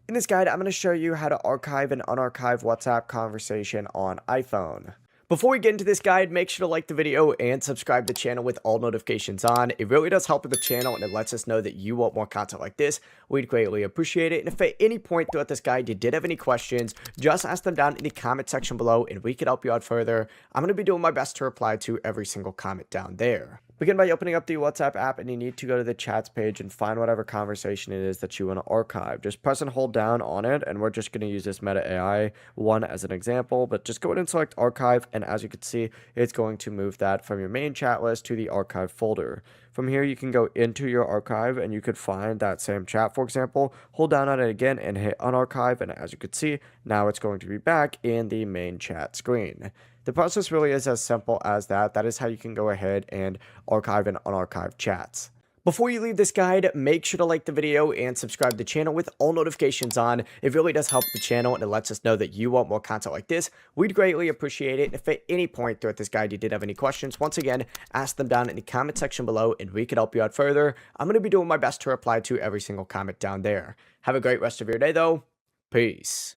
In this guide, I'm going to show you how to archive and unarchive WhatsApp conversation on iPhone. Before we get into this guide, make sure to like the video and subscribe to the channel with all notifications on. It really does help with the channel and it lets us know that you want more content like this. We'd greatly appreciate it. And if at any point throughout this guide you did have any questions, just ask them down in the comment section below and we could help you out further. I'm going to be doing my best to reply to every single comment down there. Begin by opening up the WhatsApp app and you need to go to the chats page and find whatever conversation it is that you want to archive. Just press and hold down on it, and we're just going to use this Meta AI one as an example, but just go ahead and select archive, and as you can see, it's going to move that from your main chat list to the archive folder. From here, you can go into your archive and you could find that same chat, for example, hold down on it again and hit unarchive, and as you can see, now it's going to be back in the main chat screen. The process really is as simple as that. That is how you can go ahead and archive and unarchive chats. Before you leave this guide, make sure to like the video and subscribe to the channel with all notifications on. It really does help the channel and it lets us know that you want more content like this. We'd greatly appreciate it. And if at any point throughout this guide you did have any questions, once again, ask them down in the comment section below and we could help you out further. I'm going to be doing my best to reply to every single comment down there. Have a great rest of your day though. Peace.